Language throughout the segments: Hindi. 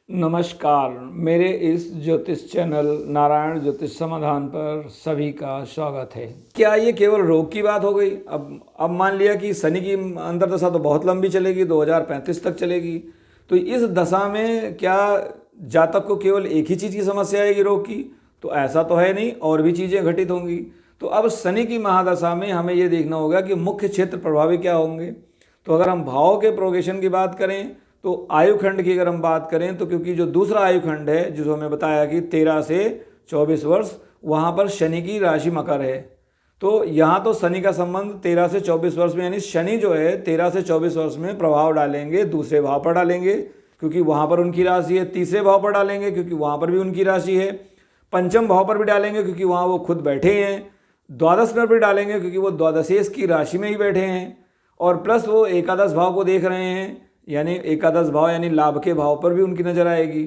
नमस्कार। मेरे इस ज्योतिष चैनल नारायण ज्योतिष समाधान पर सभी का स्वागत है। क्या ये केवल रोग की बात हो गई? अब मान लिया कि शनि की अंतर्दशा तो बहुत लंबी चलेगी, 2035 तक चलेगी। तो इस दशा में क्या जातक को केवल एक ही चीज़ की समस्या आएगी, रोग की? तो ऐसा तो है नहीं, और भी चीज़ें घटित होंगी। तो अब शनि की महादशा में हमें ये देखना होगा कि मुख्य क्षेत्र प्रभावी क्या होंगे। तो अगर हम भाव के प्रोग्रेशन की बात करें, तो आयु खंड की अगर हम बात करें, तो क्योंकि जो दूसरा आयु खंड है, जिसको हमें बताया कि 13 से 24 वर्ष, वहाँ पर शनि की राशि मकर है। तो यहाँ तो शनि का संबंध 13 से 24 वर्ष में, यानी शनि जो है 13 से 24 वर्ष में प्रभाव डालेंगे, दूसरे भाव पर डालेंगे क्योंकि वहाँ पर उनकी राशि है। तीसरे भाव पर डालेंगे क्योंकि वहाँ पर भी उनकी राशि है। पंचम भाव पर भी डालेंगे क्योंकि वहाँ वो खुद बैठे हैं। द्वादश पर भी डालेंगे क्योंकि वो द्वादशेश की राशि में ही बैठे हैं। और प्लस वो एकादश भाव को देख रहे हैं, यानी एकादश भाव यानी लाभ के भाव पर भी उनकी नज़र आएगी।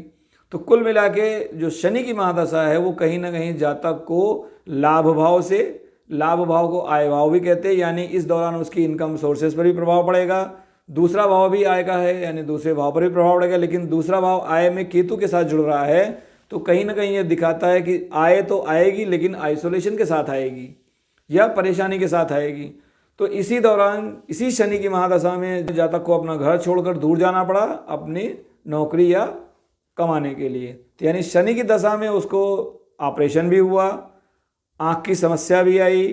तो कुल मिला के जो शनि की महादशा है वो कहीं ना कहीं जातक को लाभ भाव से, लाभ भाव को आय भाव भी कहते हैं, यानी इस दौरान उसकी इनकम सोर्सेज पर भी प्रभाव पड़ेगा। दूसरा भाव भी आय का है, यानी दूसरे भाव पर भी प्रभाव पड़ेगा, लेकिन दूसरा भाव आय में केतु के साथ जुड़ रहा है। तो कहीं ना कहीं ये दिखाता है कि आय तो आएगी, लेकिन आइसोलेशन के साथ आएगी या परेशानी के साथ आएगी। तो इसी दौरान, इसी शनि की महादशा में जातक को अपना घर छोड़कर दूर जाना पड़ा अपनी नौकरी या कमाने के लिए। तो यानी शनि की दशा में उसको ऑपरेशन भी हुआ, आँख की समस्या भी आई,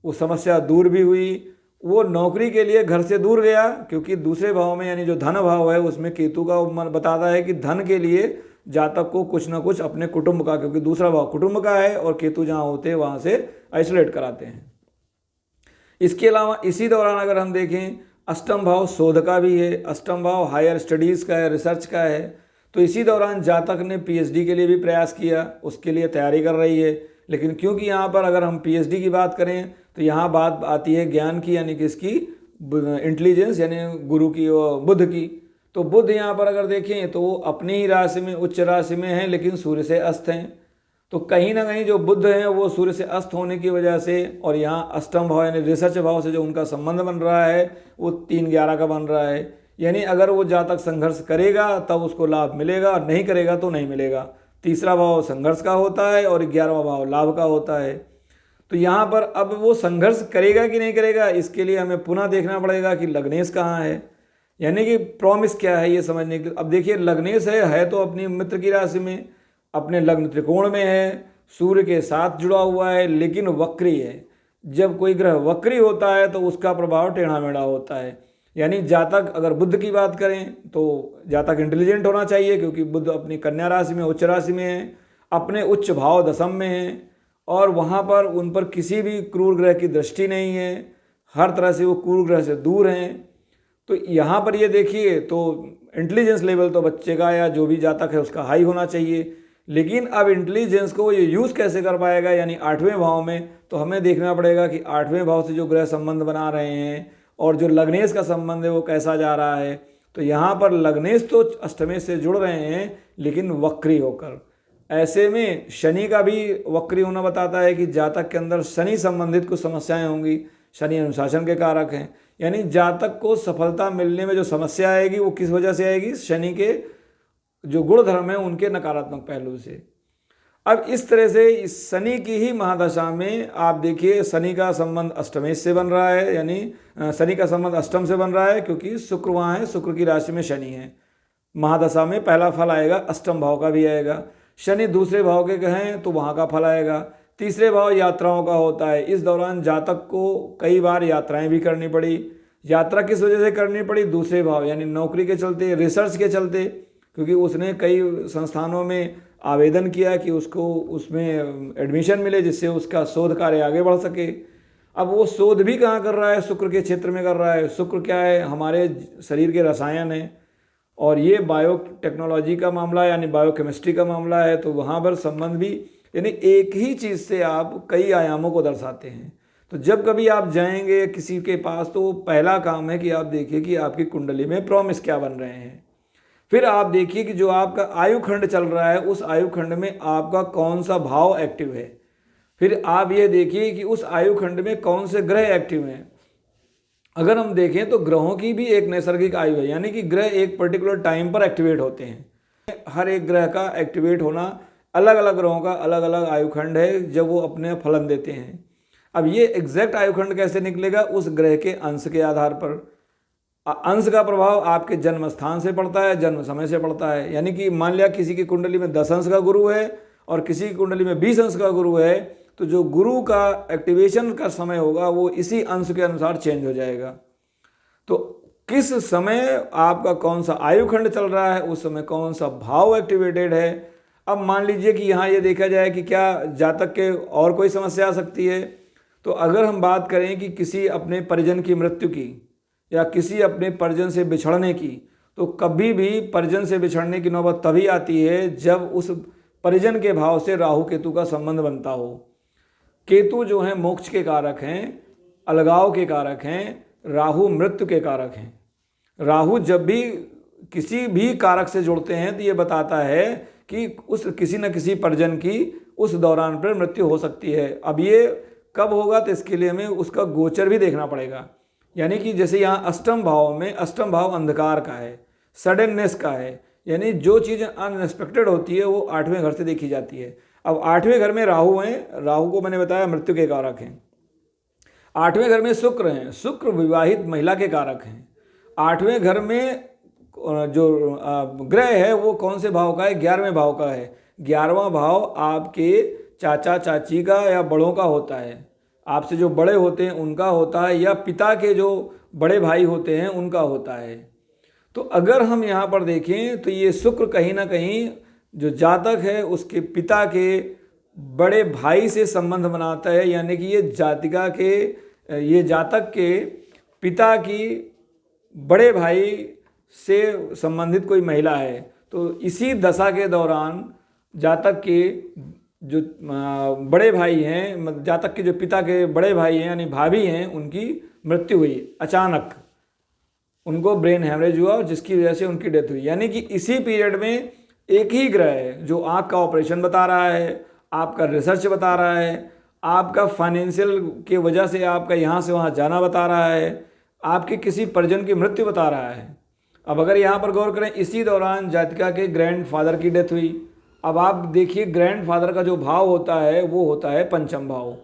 वो समस्या दूर भी हुई। वो नौकरी के लिए घर से दूर गया क्योंकि दूसरे भाव में, यानी जो धन भाव है, उसमें केतु का बताता है कि धन के लिए जातक को कुछ ना कुछ अपने कुटुंब का, क्योंकि दूसरा भाव कुटुंब का है और केतु जहाँ होते हैं वहाँ से आइसोलेट कराते हैं। इसके अलावा इसी दौरान अगर हम देखें, अष्टम भाव शोध का भी है, अष्टम भाव हायर स्टडीज़ का है, रिसर्च का है। तो इसी दौरान जातक ने पीएचडी के लिए भी प्रयास किया, उसके लिए तैयारी कर रही है। लेकिन क्योंकि यहाँ पर अगर हम पीएचडी की बात करें तो यहाँ बात आती है ज्ञान की, यानी किसकी? इंटेलिजेंस, यानी गुरु की, बुध की। तो बुध यहाँ पर अगर देखें तो वो अपनी ही राशि में, उच्च राशि में है, लेकिन सूर्य से अस्त हैं। तो कहीं ना कहीं जो बुध हैं वो सूर्य से अस्त होने की वजह से, और यहाँ अष्टम भाव यानी रिसर्च भाव से जो उनका संबंध बन रहा है वो 3-11 का बन रहा है। यानी अगर वो जातक संघर्ष करेगा तब उसको लाभ मिलेगा, और नहीं करेगा तो नहीं मिलेगा। तीसरा भाव संघर्ष का होता है और 11वां भाव लाभ का होता है। तो यहाँ पर अब वो संघर्ष करेगा कि नहीं करेगा, इसके लिए हमें पुनः देखना पड़ेगा कि लग्नेश कहाँ है, यानी कि प्रॉमिस क्या है, ये समझने के। अब देखिए, लग्नेश है तो अपनी मित्र की राशि में, अपने लग्न त्रिकोण में है, सूर्य के साथ जुड़ा हुआ है, लेकिन वक्री है। जब कोई ग्रह वक्री होता है तो उसका प्रभाव टेढ़ा मेढ़ा होता है। यानी जातक, अगर बुध की बात करें तो जातक इंटेलिजेंट होना चाहिए क्योंकि बुध अपनी कन्या राशि में, उच्च राशि में है, अपने उच्च भाव दशम में है, और वहाँ पर उन पर किसी भी क्रूर ग्रह की दृष्टि नहीं है, हर तरह से वो क्रूर ग्रह से दूर हैं। तो यहाँ पर ये देखिए, तो इंटेलिजेंस लेवल तो बच्चे का या जो भी जातक है उसका हाई होना चाहिए। लेकिन अब इंटेलिजेंस को ये यूज़ कैसे कर पाएगा, यानी 8वें भाव में, तो हमें देखना पड़ेगा कि 8वें भाव से जो ग्रह संबंध बना रहे हैं और जो लग्नेश का संबंध है वो कैसा जा रहा है। तो यहाँ पर लग्नेश तो अष्टमेश से जुड़ रहे हैं, लेकिन वक्री होकर। ऐसे में शनि का भी वक्री होना बताता है कि जातक के अंदर शनि संबंधित कुछ समस्याएं होंगी। शनि अनुशासन के कारक हैं, यानी जातक को सफलता मिलने में जो समस्या आएगी वो किस वजह से आएगी? शनि के जो गुण धर्म है उनके नकारात्मक पहलू से। अब इस तरह से इस शनि की ही महादशा में आप देखिए, शनि का संबंध अष्टमेश से बन रहा है, यानी शनि का संबंध अष्टम से बन रहा है क्योंकि शुक्र वहाँ है, शुक्र की राशि में शनि है। महादशा में पहला फल आएगा, अष्टम भाव का भी आएगा। शनि दूसरे भाव के कहें तो वहाँ का फल आएगा। तीसरे भाव यात्राओं का होता है। इस दौरान जातक को कई बार यात्राएं भी करनी पड़ी। यात्रा किस वजह से करनी पड़ी? दूसरे भाव, यानी नौकरी के चलते, रिसर्च के चलते, क्योंकि उसने कई संस्थानों में आवेदन किया कि उसको उसमें एडमिशन मिले जिससे उसका शोध कार्य आगे बढ़ सके। अब वो शोध भी कहाँ कर रहा है? शुक्र के क्षेत्र में कर रहा है। शुक्र क्या है? हमारे शरीर के रसायन है, और ये बायोटेक्नोलॉजी का मामला यानी बायोकेमिस्ट्री का मामला है। तो वहाँ पर संबंध भी, यानी एक ही चीज़ से आप कई आयामों को दर्शाते हैं। तो जब कभी आप जाएंगे किसी के पास तो पहला काम है कि आप देखिए कि आपकी कुंडली में प्रॉमिस क्या बन रहे हैं। फिर आप देखिए कि जो आपका आयु खंड चल रहा है उस आयु खंड में आपका कौन सा भाव एक्टिव है। फिर आप ये देखिए कि उस आयु खंड में कौन से ग्रह एक्टिव हैं। अगर हम देखें तो ग्रहों की भी एक नैसर्गिक आयु है, यानी कि ग्रह एक पर्टिकुलर टाइम पर एक्टिवेट होते हैं। हर एक ग्रह का एक्टिवेट होना, अलग अलग ग्रहों का अलग अलग आयुखंड है जब वो अपने फलन देते हैं। अब ये एग्जैक्ट आयुखंड कैसे निकलेगा? उस ग्रह के अंश के आधार पर। अंश का प्रभाव आपके जन्म स्थान से पड़ता है, जन्म समय से पड़ता है। यानी कि मान लिया किसी की कुंडली में 10 अंश का गुरु है और किसी की कुंडली में 20 अंश का गुरु है, तो जो गुरु का एक्टिवेशन का समय होगा वो इसी अंश के अनुसार चेंज हो जाएगा। तो किस समय आपका कौन सा आयुखंड चल रहा है, उस समय कौन सा भाव एक्टिवेटेड है। अब मान लीजिए कि यहाँ ये देखा जाए कि क्या जातक के और कोई समस्या आ सकती है। तो अगर हम बात करें कि किसी अपने परिजन की मृत्यु की या किसी अपने परिजन से बिछड़ने की, तो कभी भी परिजन से बिछड़ने की नौबत तभी आती है जब उस परिजन के भाव से राहु केतु का संबंध बनता हो। केतु जो हैं मोक्ष के कारक हैं, अलगाव के कारक हैं, राहु मृत्यु के कारक हैं। राहु जब भी किसी भी कारक से जुड़ते हैं तो ये बताता है कि उस किसी न किसी परिजन की उस दौरान पर मृत्यु हो सकती है। अब ये कब होगा, तो इसके लिए हमें उसका गोचर भी देखना पड़ेगा। यानी कि जैसे यहाँ अष्टम भाव में, अष्टम भाव अंधकार का है, सडननेस का है, यानी जो चीज़ अनएक्सपेक्टेड होती है वो 8वें घर से देखी जाती है। अब 8वें घर में राहु हैं, राहु को मैंने बताया मृत्यु के कारक हैं। 8वें घर में शुक्र हैं, शुक्र विवाहित महिला के कारक हैं। 8वें घर में जो ग्रह है वो कौन से भाव का है? 11वें भाव का है। 11वां भाव आपके चाचा चाची का या बड़ों का होता है, आपसे जो बड़े होते हैं उनका होता है, या पिता के जो बड़े भाई होते हैं उनका होता है। तो अगर हम यहाँ पर देखें तो ये शुक्र कहीं ना कहीं जो जातक है उसके पिता के बड़े भाई से संबंध बनाता है। यानी कि ये जातिका के, ये जातक के पिता की बड़े भाई से संबंधित कोई महिला है। तो इसी दशा के दौरान जातक के जो बड़े भाई हैं, जातक के जो पिता के बड़े भाई हैं यानी भाभी हैं, उनकी मृत्यु हुई अचानक, उनको ब्रेन हैमरेज हुआ और जिसकी वजह से उनकी डेथ हुई। यानी कि इसी पीरियड में एक ही ग्रह है जो आँख का ऑपरेशन बता रहा है, आपका रिसर्च बता रहा है, आपका फाइनेंशियल की वजह से आपका यहाँ से वहाँ जाना बता रहा है, आपके किसी परिजन की मृत्यु बता रहा है। अब अगर यहाँ पर गौर करें, इसी दौरान जातिका के ग्रैंडफादर की डेथ हुई। अब आप देखिए ग्रैंडफादर का जो भाव होता है वो होता है पंचम भाव।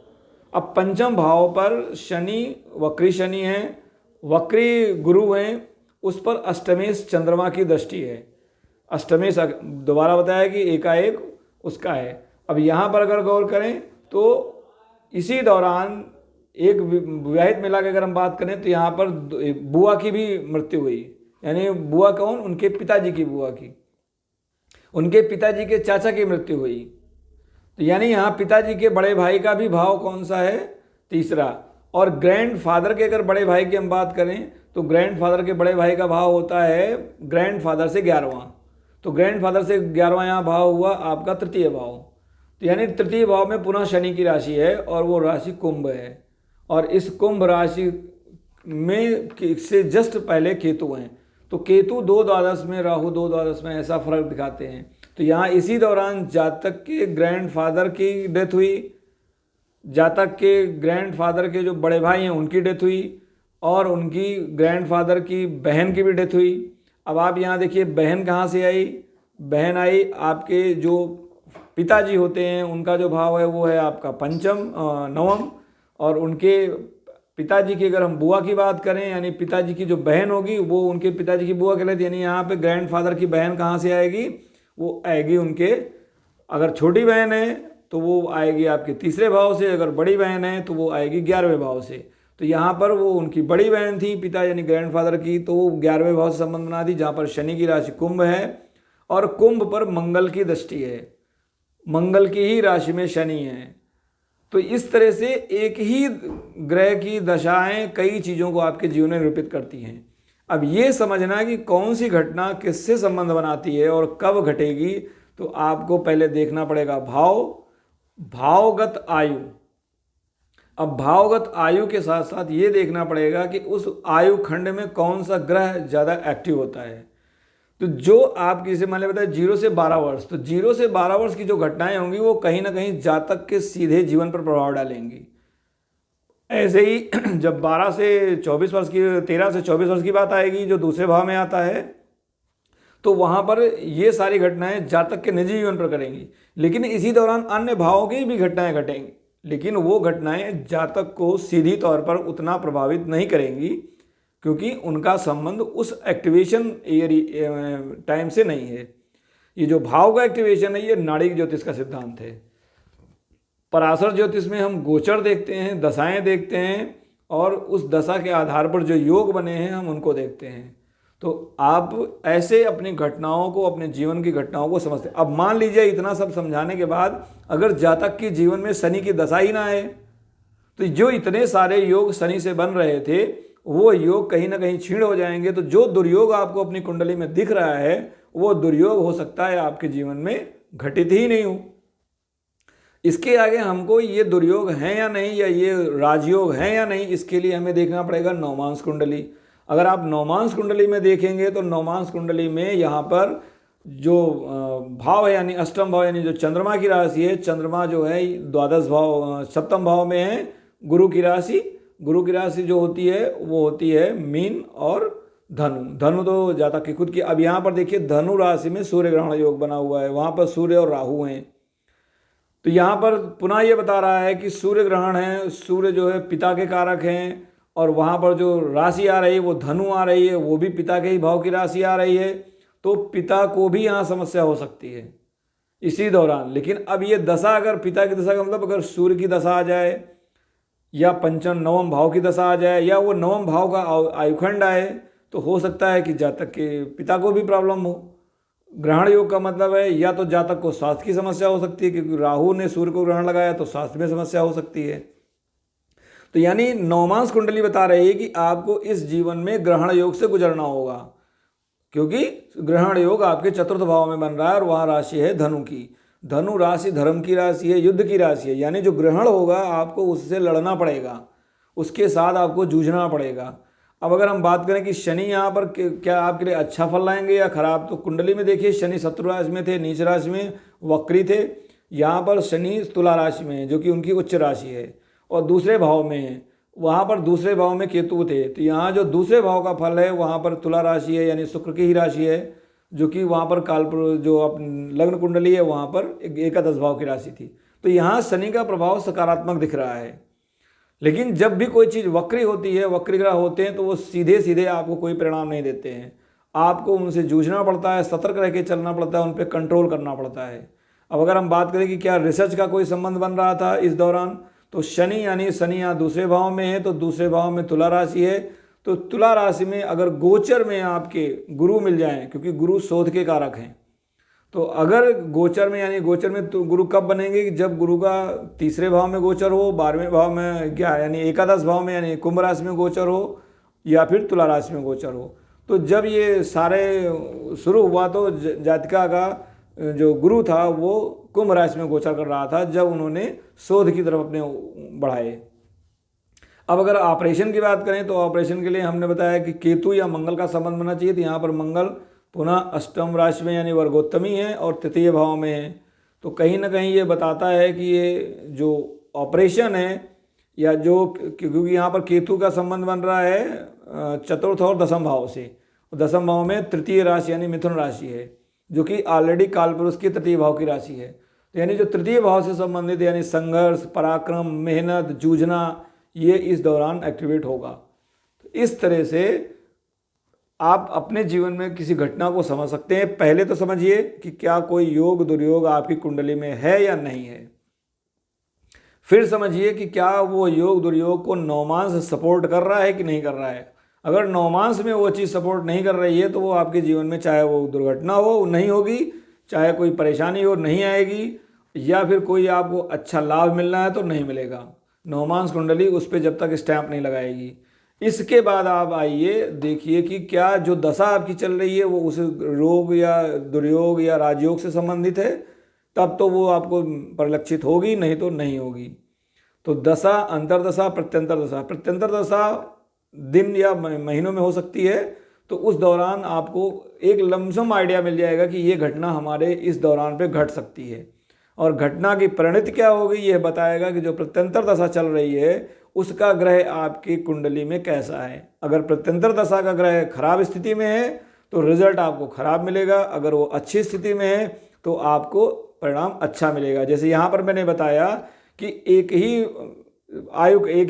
अब पंचम भाव पर शनि, वक्री शनि है, वक्री गुरु हैं, उस पर अष्टमेश चंद्रमा की दृष्टि है। अष्टमेश दोबारा बताया कि एकाएक उसका है। अब यहाँ पर अगर गौर करें तो इसी दौरान एक विवाहित महिला की अगर हम बात करें तो यहाँ पर बुआ की भी मृत्यु हुई। यानी बुआ कौन? उनके पिताजी की बुआ की, उनके पिताजी के चाचा की मृत्यु हुई। तो यानी यहाँ पिताजी के बड़े भाई का भी भाव कौन सा है? तीसरा। और ग्रैंडफादर के अगर बड़े भाई की हम बात करें तो ग्रैंडफादर के बड़े भाई का भाव होता है ग्रैंडफादर से 11वां। तो ग्रैंडफादर से 11वां यहाँ भाव हुआ आपका तृतीय भाव। तो यानी तृतीय भाव में पुनः शनि की राशि है और वो राशि कुंभ है, और इस कुंभ राशि में से जस्ट पहले केतु हैं। तो केतु 2 द्वादश में, राहु 2 द्वादश में, ऐसा फर्क दिखाते हैं। तो यहाँ इसी दौरान जातक के ग्रैंडफादर की डेथ हुई, जातक के ग्रैंडफादर के जो बड़े भाई हैं उनकी डेथ हुई, और उनकी ग्रैंडफादर की बहन की भी डेथ हुई। अब आप यहाँ देखिए बहन कहाँ से आई? बहन आई आपके जो पिताजी होते हैं उनका जो भाव है वो है आपका पंचम, नवम, और उनके पिताजी की अगर हम बुआ की बात करें यानी पिताजी की जो बहन होगी वो उनके पिताजी की बुआ कहलाती है। यानी यहाँ पे ग्रैंडफादर की बहन कहाँ से आएगी? वो आएगी उनके, अगर छोटी बहन है तो वो आएगी आपके तीसरे भाव से, अगर बड़ी बहन है तो वो आएगी 11वें भाव से। तो यहाँ पर वो उनकी बड़ी बहन थी पिता यानी ग्रैंडफादर की, तो वो 11वें भाव से संबंध बना दी, जहाँ पर शनि की राशि कुंभ है और कुंभ पर मंगल की दृष्टि है, मंगल की ही राशि में शनि है। तो इस तरह से एक ही ग्रह की दशाएं कई चीज़ों को आपके जीवन में निरूपित करती हैं। अब ये समझना कि कौन सी घटना किससे संबंध बनाती है और कब घटेगी, तो आपको पहले देखना पड़ेगा भावगत आयु। अब भावगत आयु के साथ साथ ये देखना पड़ेगा कि उस आयु खंड में कौन सा ग्रह ज़्यादा एक्टिव होता है। तो जो आप किसी मान लें बताए 0 से 12 वर्ष, तो 0 से 12 वर्ष की जो घटनाएं होंगी वो कहीं ना कहीं जातक के सीधे जीवन पर प्रभाव डालेंगी। ऐसे ही जब 12 से 24 वर्ष की, 13 से 24 वर्ष की बात आएगी जो दूसरे भाव में आता है, तो वहाँ पर ये सारी घटनाएं जातक के निजी जीवन पर करेंगी, लेकिन इसी दौरान अन्य भावों की भी घटनाएं घटेंगी, लेकिन वो घटनाएं जातक को सीधी तौर पर उतना प्रभावित नहीं करेंगी, क्योंकि उनका संबंध उस एक्टिवेशन टाइम से नहीं है। ये जो भाव का एक्टिवेशन है, ये नाड़ी ज्योतिष का सिद्धांत है। पराशर ज्योतिष में हम गोचर देखते हैं, दशाएं देखते हैं, और उस दशा के आधार पर जो योग बने हैं हम उनको देखते हैं। तो आप ऐसे अपनी घटनाओं को, अपने जीवन की घटनाओं को समझते हैं। अब मान लीजिए इतना सब समझाने के बाद अगर जातक के जीवन में शनि की दशा ही ना आए, तो जो इतने सारे योग शनि से बन रहे थे वो योग कहीं ना कहीं छीण हो जाएंगे। तो जो दुर्योग आपको अपनी कुंडली में दिख रहा है वो दुर्योग हो सकता है आपके जीवन में घटित ही नहीं हो। इसके आगे हमको ये दुर्योग हैं या नहीं, या ये राजयोग हैं या नहीं, इसके लिए हमें देखना पड़ेगा नवमांश कुंडली। अगर आप नवमांश कुंडली में देखेंगे तो नवमांश कुंडली में यहाँ पर जो भाव है यानी अष्टम भाव यानी जो चंद्रमा की राशि है, चंद्रमा जो है द्वादश भाव सप्तम भाव में है गुरु की राशि। गुरु की राशि जो होती है वो होती है मीन और धनु। धनु तो जातक की खुद की। अब यहाँ पर देखिए धनु राशि में सूर्य ग्रहण योग बना हुआ है, वहाँ पर सूर्य और राहु हैं। तो यहाँ पर पुनः ये बता रहा है कि सूर्य ग्रहण है, सूर्य जो है पिता के कारक हैं, और वहाँ पर जो राशि आ रही है वो धनु आ रही है, वो भी पिता के ही भाव की राशि आ रही है। तो पिता को भी यहाँ समस्या हो सकती है इसी दौरान। लेकिन अब ये दशा, अगर पिता की दशा का मतलब अगर सूर्य की दशा आ जाए, या पंचम नवम भाव की दशा आ जाए, या वो नवम भाव का आयुखंड आए, तो हो सकता है कि जातक के पिता को भी प्रॉब्लम हो। ग्रहण योग का मतलब है या तो जातक को स्वास्थ्य की समस्या हो सकती है, क्योंकि राहु ने सूर्य को ग्रहण लगाया तो स्वास्थ्य में समस्या हो सकती है। तो यानी नवमांश कुंडली बता रही है कि आपको इस जीवन में ग्रहण योग से गुजरना होगा, क्योंकि ग्रहण योग आपके चतुर्थ भाव में बन रहा है और वहाँ राशि है धनु की। धनु राशि धर्म की राशि है, युद्ध की राशि है, यानी जो ग्रहण होगा आपको उससे लड़ना पड़ेगा, उसके साथ आपको जूझना पड़ेगा। अब अगर हम बात करें कि शनि यहाँ पर क्या आपके लिए अच्छा फल लाएंगे या खराब, तो कुंडली में देखिए शनि शत्रु राशि में थे, नीच राशि में वक्री थे। यहाँ पर शनि तुला राशि में है जो कि उनकी उच्च राशि है, और दूसरे भाव में है। वहाँ पर दूसरे भाव में केतु थे, तो यहाँ जो दूसरे भाव का फल है वहाँ पर तुला राशि है, यानी शुक्र की ही राशि है, जो कि वहाँ पर जो लग्न कुंडली है वहाँ पर एकादश भाव की राशि थी। तो यहाँ शनि का प्रभाव सकारात्मक दिख रहा है। लेकिन जब भी कोई चीज़ वक्री होती है, वक्री ग्रह होते हैं, तो वो सीधे सीधे आपको कोई परिणाम नहीं देते हैं। आपको उनसे जूझना पड़ता है, सतर्क रह के चलना पड़ता है, उन पर कंट्रोल करना पड़ता है। अब अगर हम बात करें कि क्या रिसर्च का कोई संबंध बन रहा था इस दौरान, तो शनि यानी शनि यहाँ दूसरे भाव में है, तो दूसरे भाव में तुला राशि है। तो तुला राशि में अगर गोचर में आपके गुरु मिल जाएं, क्योंकि गुरु शोध के कारक हैं, तो अगर गोचर में यानी गोचर में तो गुरु कब बनेंगे कि जब गुरु का तीसरे भाव में गोचर हो, 12वें भाव में क्या यानी एकादश भाव में यानी कुंभ राशि में गोचर हो, या फिर तुला राशि में गोचर हो। तो जब ये सारे शुरू हुआ तो जातिका का जो गुरु था वो कुंभ राशि में गोचर कर रहा था, जब उन्होंने शोध की तरफ अपने बढ़ाए। अब अगर ऑपरेशन की बात करें तो ऑपरेशन के लिए हमने बताया कि केतु या मंगल का संबंध बनना चाहिए। तो यहाँ पर मंगल पुनः अष्टम राशि में यानी वर्गोत्तमी है और तृतीय भाव में है। तो कहीं ना कहीं ये बताता है कि ये जो ऑपरेशन है या जो, क्योंकि यहाँ पर केतु का संबंध बन रहा है चतुर्थ और दसम भाव से, दसम भाव में तृतीय राशि यानी मिथुन राशि है, जो कि ऑलरेडी कालपुरुष की तृतीय भाव की राशि है। तो यानी जो तृतीय भाव से संबंधित यानी संघर्ष, पराक्रम, मेहनत, जूझना, ये इस दौरान एक्टिवेट होगा। तो इस तरह से आप अपने जीवन में किसी घटना को समझ सकते हैं। पहले तो समझिए कि क्या कोई योग दुर्योग आपकी कुंडली में है या नहीं है। फिर समझिए कि क्या वो योग दुर्योग को नवमांश सपोर्ट कर रहा है कि नहीं कर रहा है। अगर नवमांश में वो चीज़ सपोर्ट नहीं कर रही है तो वो आपके जीवन में चाहे वो दुर्घटना हो नहीं होगी, चाहे कोई परेशानी हो नहीं आएगी, या फिर कोई आपको अच्छा लाभ मिलना है तो नहीं मिलेगा। नवमांश कुंडली उस पर जब तक स्टैंप नहीं लगाएगी। इसके बाद आप आइए देखिए कि क्या जो दशा आपकी चल रही है वो उस रोग या दुर्योग या राजयोग से संबंधित है, तब तो वो आपको परिलक्षित होगी, नहीं तो नहीं होगी। तो दशा, अंतरदशा, प्रत्यंतर दशा। प्रत्यंतर दशा दिन या महीनों में हो सकती है, तो उस दौरान आपको एक लमसम आइडिया मिल जाएगा कि ये घटना हमारे इस दौरान पे घट सकती है। और घटना की परिणति क्या होगी यह बताएगा कि जो प्रत्यंतर दशा चल रही है उसका ग्रह आपकी कुंडली में कैसा है। अगर प्रत्यंतर दशा का ग्रह खराब स्थिति में है तो रिजल्ट आपको खराब मिलेगा। अगर वो अच्छी स्थिति में है तो आपको परिणाम अच्छा मिलेगा। जैसे यहाँ पर मैंने बताया कि एक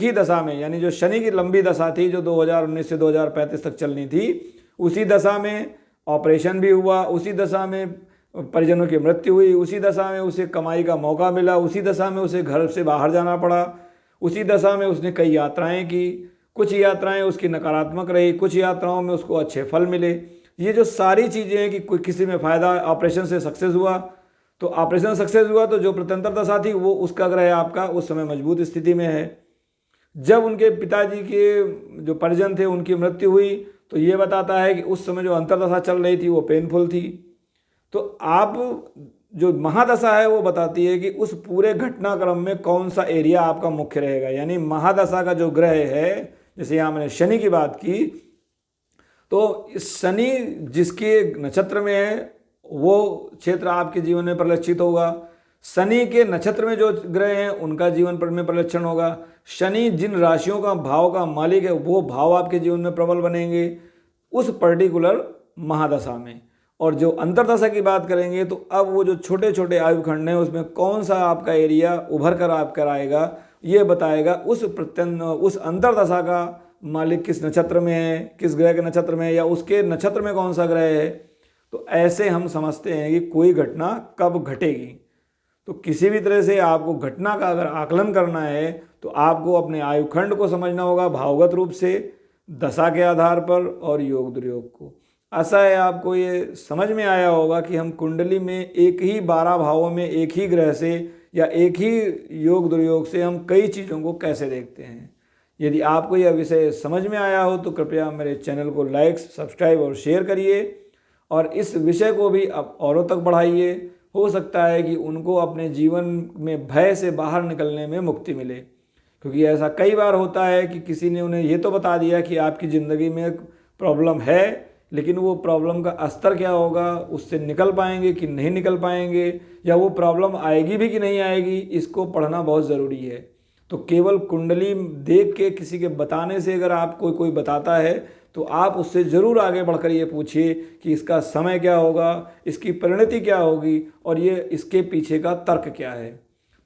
ही दशा में, यानी जो शनि की लंबी दशा थी जो 2019 से 2035 तक चलनी थी, उसी दशा में ऑपरेशन भी हुआ, उसी दशा में परिजनों की मृत्यु हुई, उसी दशा में उसे कमाई का मौका मिला, उसी दशा में उसे घर से बाहर जाना पड़ा, उसी दशा में उसने कई यात्राएं की। कुछ यात्राएं उसकी नकारात्मक रही, कुछ यात्राओं में उसको अच्छे फल मिले। ये जो सारी चीज़ें हैं कि कोई किसी में फ़ायदा ऑपरेशन से सक्सेस हुआ, तो ऑपरेशन सक्सेस हुआ तो जो प्रत्यंतर दशा थी वो उसका ग्रह आपका उस समय मजबूत स्थिति में है। जब उनके पिताजी के जो परिजन थे उनकी मृत्यु हुई तो ये बताता है कि उस समय जो अंतर्दशा चल रही थी वो पेनफुल थी। तो आप जो महादशा है वो बताती है कि उस पूरे घटनाक्रम में कौन सा एरिया आपका मुख्य रहेगा। यानी महादशा का जो ग्रह है, जैसे यहाँ मैंने शनि की बात की, तो इस शनि जिसके नक्षत्र में है वो क्षेत्र आपके जीवन में परिलक्षित होगा। शनि के नक्षत्र में जो ग्रह हैं उनका जीवन पर में परिलक्षण होगा। शनि जिन राशियों का भाव का मालिक है वो भाव आपके जीवन में प्रबल बनेंगे उस पर्टिकुलर महादशा में। और जो अंतर्दशा की बात करेंगे तो अब वो जो छोटे छोटे आयु खंड हैं उसमें कौन सा आपका एरिया उभर कर आप कराएगा ये बताएगा उस अंतर्दशा का मालिक किस नक्षत्र में है, किस ग्रह के नक्षत्र में है, या उसके नक्षत्र में कौन सा ग्रह है। तो ऐसे हम समझते हैं कि कोई घटना कब घटेगी। तो किसी भी तरह से आपको घटना का अगर आकलन करना है तो आपको अपने आयुखंड को समझना होगा भावगत रूप से, दशा के आधार पर और योग दुर्योग को। आशा है आपको ये समझ में आया होगा कि हम कुंडली में एक ही 12 भावों में एक ही ग्रह से या एक ही योग दुर्योग से हम कई चीज़ों को कैसे देखते हैं। यदि आपको यह विषय समझ में आया हो तो कृपया मेरे चैनल को लाइक, सब्सक्राइब और शेयर करिए और इस विषय को भी अब औरों तक बढ़ाइए। हो सकता है कि उनको अपने जीवन में भय से बाहर निकलने में मुक्ति मिले, क्योंकि ऐसा कई बार होता है कि किसी ने उन्हें ये तो बता दिया कि आपकी ज़िंदगी में प्रॉब्लम है, लेकिन वो प्रॉब्लम का स्तर क्या होगा, उससे निकल पाएंगे कि नहीं निकल पाएंगे, या वो प्रॉब्लम आएगी भी कि नहीं आएगी, इसको पढ़ना बहुत ज़रूरी है। तो केवल कुंडली देख के किसी के बताने से अगर आप कोई बताता है तो आप उससे ज़रूर आगे बढ़कर ये पूछिए कि इसका समय क्या होगा, इसकी परिणति क्या होगी और ये इसके पीछे का तर्क क्या है।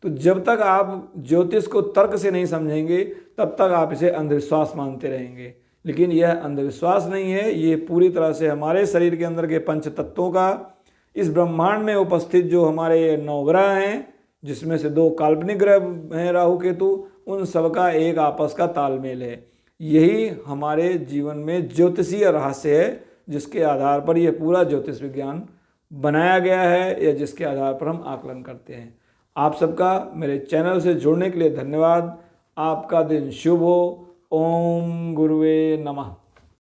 तो जब तक आप ज्योतिष को तर्क से नहीं समझेंगे तब तक आप इसे अंधविश्वास मानते रहेंगे। लेकिन यह अंधविश्वास नहीं है, ये पूरी तरह से हमारे शरीर के अंदर के पंच तत्वों का, इस ब्रह्मांड में उपस्थित जो हमारे 9 ग्रह हैं जिसमें से 2 काल्पनिक ग्रह हैं राहु केतु, उन सब का एक आपस का तालमेल है। यही हमारे जीवन में ज्योतिषीय रहस्य है जिसके आधार पर यह पूरा ज्योतिष विज्ञान बनाया गया है या जिसके आधार पर हम आकलन करते हैं। आप सबका मेरे चैनल से जुड़ने के लिए धन्यवाद। आपका दिन शुभ हो। ओम गुरुवे नमः।